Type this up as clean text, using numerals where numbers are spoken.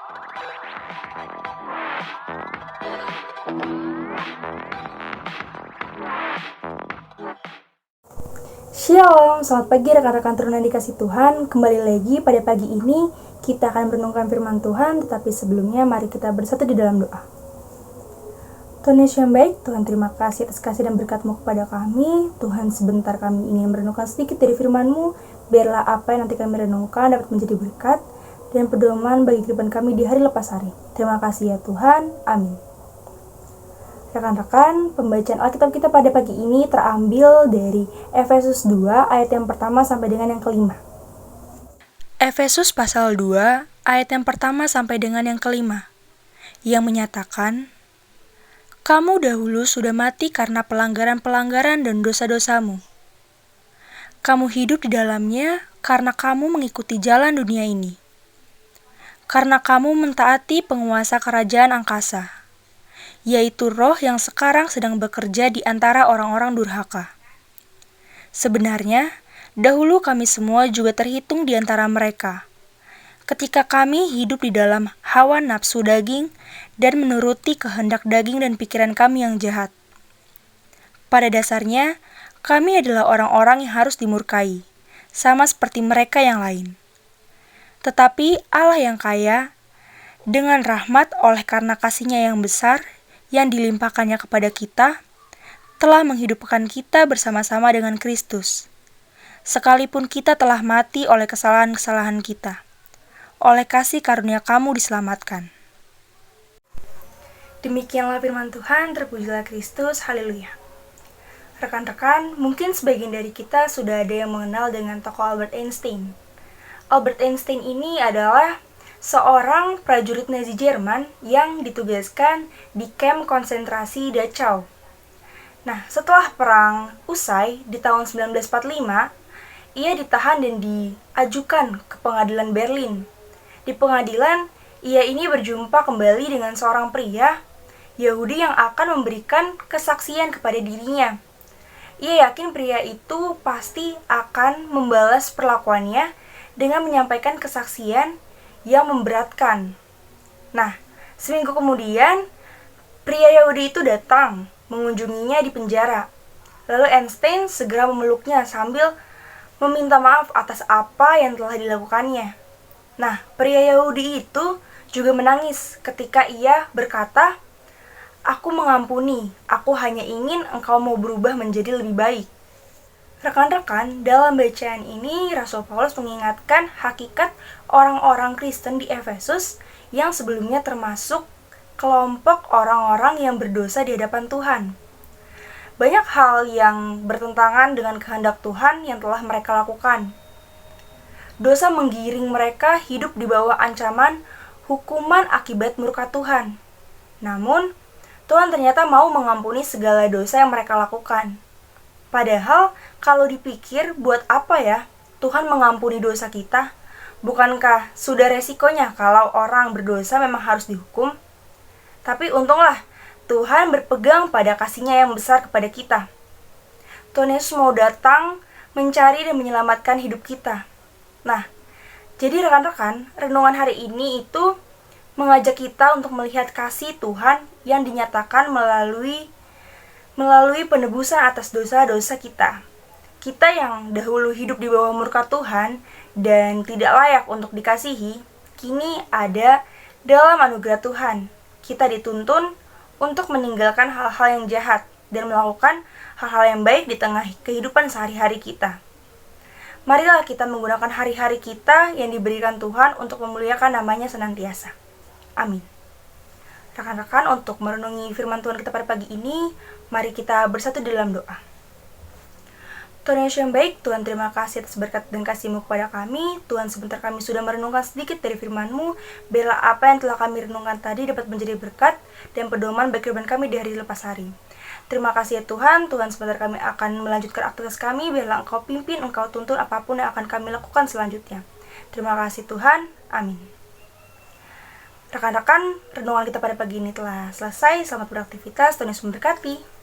Shalom, selamat pagi rekan-rekan turunan dikasih Tuhan. Kembali lagi pada pagi ini kita akan merenungkan firman Tuhan, tetapi sebelumnya mari kita bersatu di dalam doa. Tuhan Yesus yang baik, Tuhan terima kasih atas kasih dan berkat-Mu kepada kami. Tuhan, sebentar kami ingin merenungkan sedikit dari firman-Mu, biarlah apa yang nanti kami renungkan dapat menjadi berkat dan pedoman bagi kehidupan kami di hari lepas hari. Terima kasih ya Tuhan, amin. Rekan-rekan, pembacaan Alkitab kita pada pagi ini terambil dari Efesus 2 ayat yang pertama sampai dengan yang kelima. Efesus pasal 2 ayat yang pertama sampai dengan yang kelima, yang menyatakan, "Kamu dahulu sudah mati karena pelanggaran-pelanggaran dan dosa-dosamu. Kamu hidup di dalamnya karena kamu mengikuti jalan dunia ini. Karena kamu mentaati penguasa kerajaan angkasa, yaitu roh yang sekarang sedang bekerja di antara orang-orang durhaka. Sebenarnya, dahulu kami semua juga terhitung di antara mereka, ketika kami hidup di dalam hawa nafsu daging dan menuruti kehendak daging dan pikiran kami yang jahat. Pada dasarnya, kami adalah orang-orang yang harus dimurkai, sama seperti mereka yang lain. Tetapi Allah yang kaya, dengan rahmat oleh karena kasih-Nya yang besar, yang dilimpahkannya kepada kita, telah menghidupkan kita bersama-sama dengan Kristus. Sekalipun kita telah mati oleh kesalahan-kesalahan kita, oleh kasih karunia kamu diselamatkan." Demikianlah firman Tuhan, terpujilah Kristus, haleluya. Rekan-rekan, mungkin sebagian dari kita sudah ada yang mengenal dengan tokoh Albert Einstein. Albert Einstein ini adalah seorang prajurit Nazi Jerman yang ditugaskan di kamp konsentrasi Dachau. Nah, setelah perang usai di tahun 1945, ia ditahan dan diajukan ke pengadilan Berlin. Di pengadilan, ia ini berjumpa kembali dengan seorang pria Yahudi yang akan memberikan kesaksian kepada dirinya. Ia yakin pria itu pasti akan membalas perlakuannya dengan menyampaikan kesaksian yang memberatkan. Nah, seminggu kemudian, pria Yahudi itu datang mengunjunginya di penjara. Lalu Einstein segera memeluknya sambil meminta maaf atas apa yang telah dilakukannya. Nah, pria Yahudi itu juga menangis ketika ia berkata, "Aku mengampuni, aku hanya ingin engkau mau berubah menjadi lebih baik." Rekan-rekan, dalam bacaan ini Rasul Paulus mengingatkan hakikat orang-orang Kristen di Efesus yang sebelumnya termasuk kelompok orang-orang yang berdosa di hadapan Tuhan. Banyak hal yang bertentangan dengan kehendak Tuhan yang telah mereka lakukan. Dosa menggiring mereka hidup di bawah ancaman hukuman akibat murka Tuhan. Namun, Tuhan ternyata mau mengampuni segala dosa yang mereka lakukan. Padahal, kalau dipikir, buat apa ya Tuhan mengampuni dosa kita? Bukankah sudah resikonya kalau orang berdosa memang harus dihukum? Tapi untunglah, Tuhan berpegang pada kasih-Nya yang besar kepada kita. Tuhan Yesus mau datang, mencari dan menyelamatkan hidup kita. Nah, jadi rekan-rekan, renungan hari ini itu mengajak kita untuk melihat kasih Tuhan yang dinyatakan melalui penebusan atas dosa-dosa kita. Kita yang dahulu hidup di bawah murka Tuhan dan tidak layak untuk dikasihi, kini ada dalam anugerah Tuhan. Kita dituntun untuk meninggalkan hal-hal yang jahat dan melakukan hal-hal yang baik di tengah kehidupan sehari-hari kita. Marilah kita menggunakan hari-hari kita yang diberikan Tuhan untuk memuliakan namanya senantiasa. Amin. Rekan-rekan, untuk merenungi firman Tuhan kita pada pagi ini, mari kita bersatu dalam doa. Tuhan Yesus yang baik, Tuhan terima kasih atas berkat dan kasih-Mu kepada kami. Tuhan, sebentar kami sudah merenungkan sedikit dari firman-Mu. Biarlah apa yang telah kami renungkan tadi dapat menjadi berkat dan pedoman bagi kehidupan kami di hari lepas hari. Terima kasih ya Tuhan. Tuhan, sebentar kami akan melanjutkan aktivitas kami. Biarlah Engkau pimpin, Engkau tuntun apapun yang akan kami lakukan selanjutnya. Terima kasih Tuhan. Amin. Rekan-rekan, renungan kita pada pagi ini telah selesai. Selamat beraktivitas, Tuhan Yesus memberkati.